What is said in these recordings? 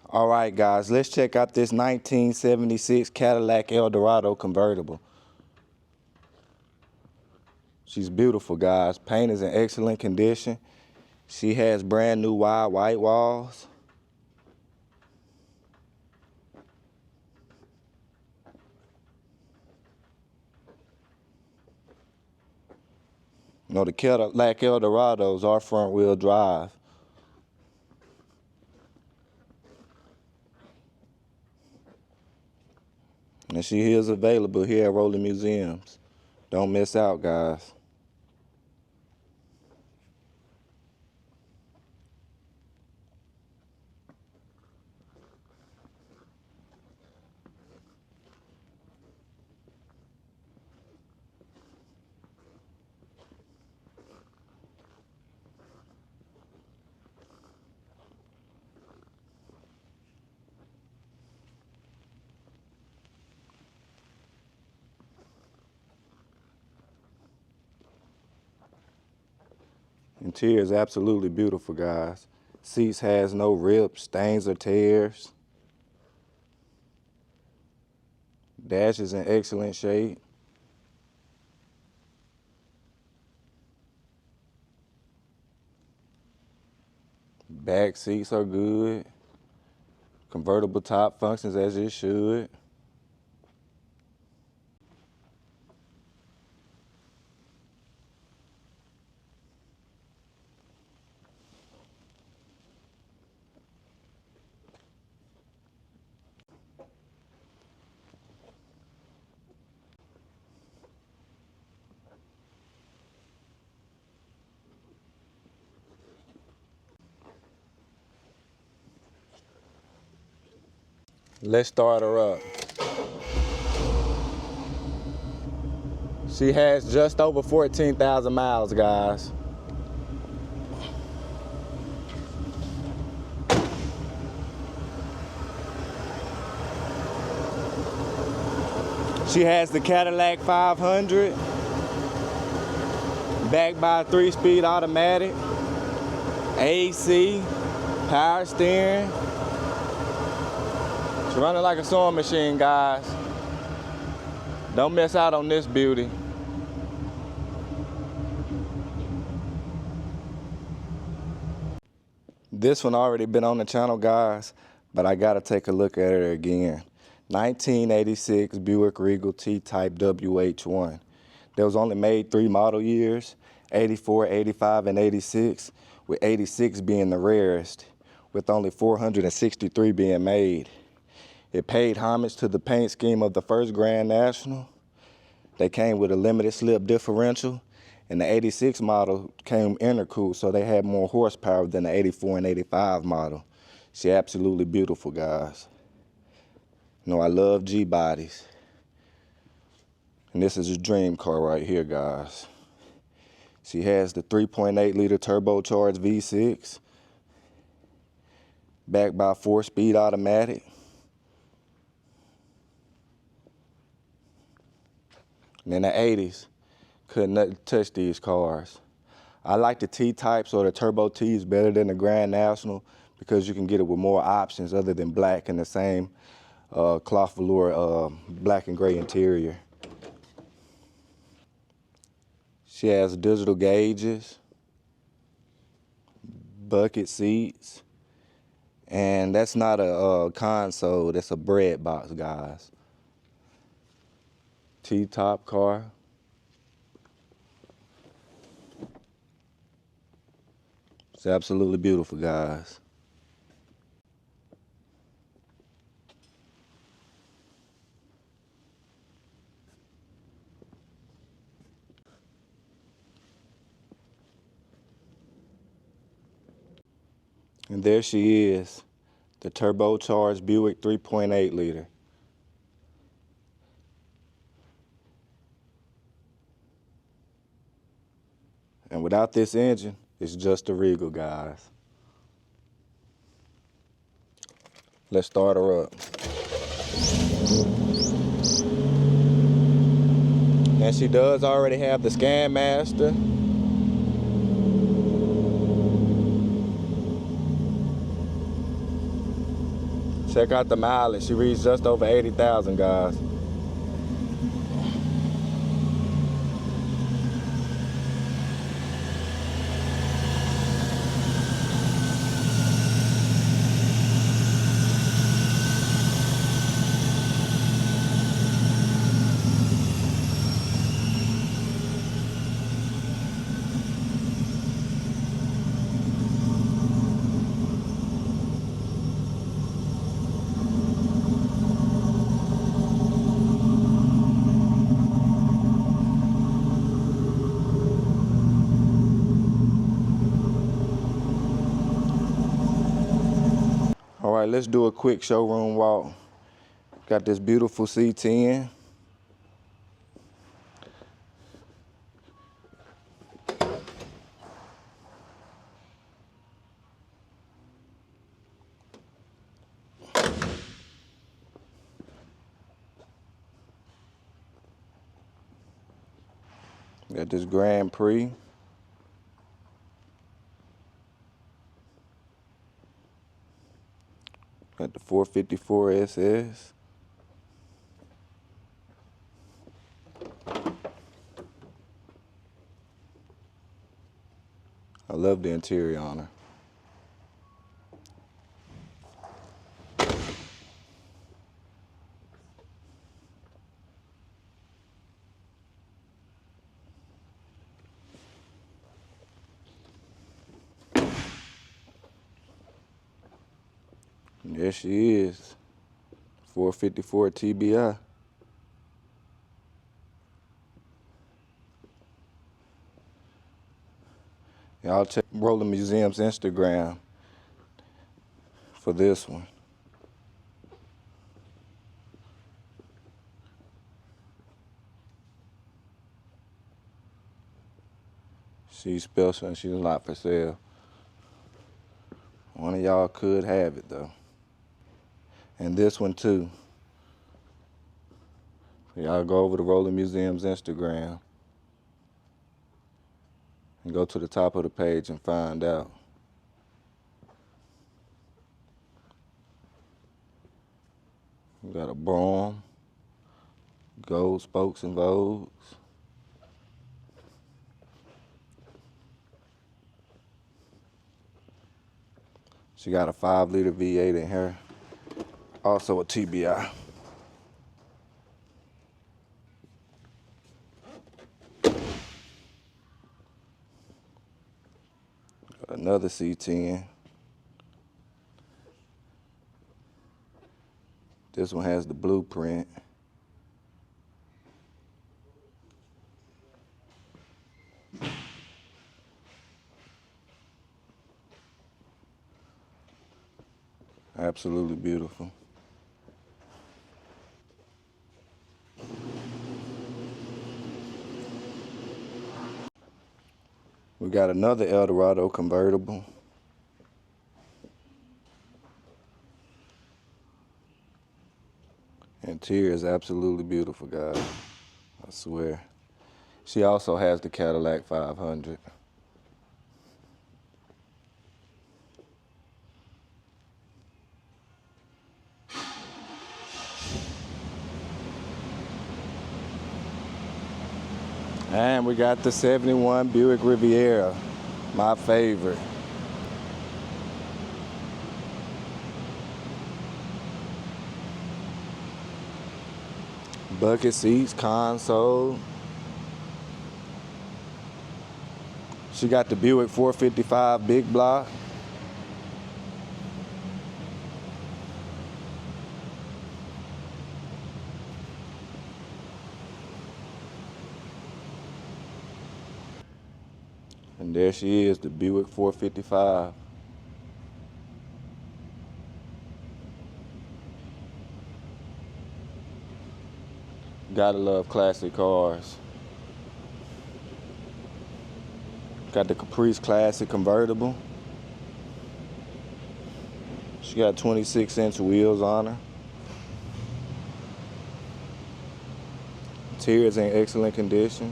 All right, guys, let's check out this 1976 Cadillac Dorado convertible. She's beautiful, guys. Paint is in excellent condition. She has brand new wide white walls. You know, the Cadillac Eldorados are front wheel drive. And she is available here at Rolling Museums. Don't miss out, guys. Interior is absolutely beautiful, guys. Seats has no rips, stains, or tears. Dash is in excellent shape. Back seats are good. Convertible top functions as it should. Let's start her up. She has just over 14,000 miles, guys. She has the Cadillac 500, backed by a 3-speed automatic, AC, power steering. She's running like a sewing machine, guys. Don't miss out on this beauty. This one already been on the channel, guys, but I gotta take a look at it again. 1986 Buick Regal TType WH1. There was only made 3 model years, 84, 85, and 86, with 86 being the rarest, with only 463 being made. It paid homage to the paint scheme of the first Grand National. They came with a limited slip differential, and the 86 model came intercooled, so they had more horsepower than the 84 and 85 model. She's absolutely beautiful, guys. You know, I love G-bodies. And this is a dream car right here, guys. She has the 3.8-liter turbocharged V6, backed by a 4-speed automatic. And in the 80s, couldn't touch these cars. I like the T-types or the Turbo Ts better than the Grand National because you can get it with more options other than black and the same cloth velour black and gray interior. She has digital gauges, bucket seats, and that's not a console, that's a bread box, guys. T-top car. It's absolutely beautiful, guys. And there she is, the turbocharged Buick 3.8-liter. And without this engine, it's just a Regal, guys. Let's start her up. And she does already have the Scan Master. Check out the mileage. She reads just over 80,000, guys. All right, let's do a quick showroom walk. Got this beautiful C10. Got this Grand Prix. Got the 454 SS. I love the interior on her. There she is, 454 TBI. Y'all check Rolling Museum's Instagram for this one. She's special and she's not for sale. One of y'all could have it though. And this one too. Y'all go over to Rolling Museum's Instagram and go to the top of the page and find out. We got a brougham, gold spokes and vogues. She got a 5-liter V8 in her, also a TBI. Another C10. This one has the blueprint. Absolutely beautiful. We got another Dorado convertible. Interior is absolutely beautiful, guys. I swear. She also has the Cadillac 500. And we got the 71 Buick Riviera, my favorite. Bucket seats, console. She got the Buick 455 big block. And there she is, the Buick 455. Gotta love classic cars. Got the Caprice Classic convertible. She got 26-inch wheels on her. Interior's in excellent condition.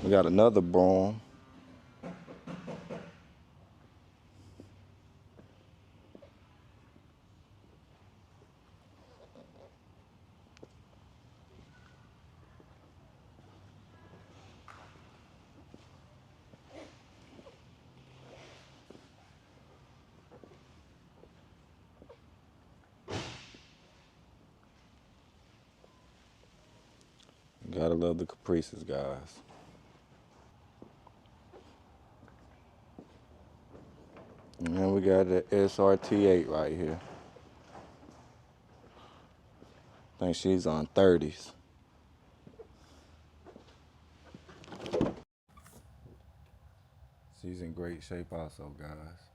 We got another brougham. Gotta love the Caprices, guys. And then we got the SRT8 right here. I think she's on 30s. She's in great shape also, guys.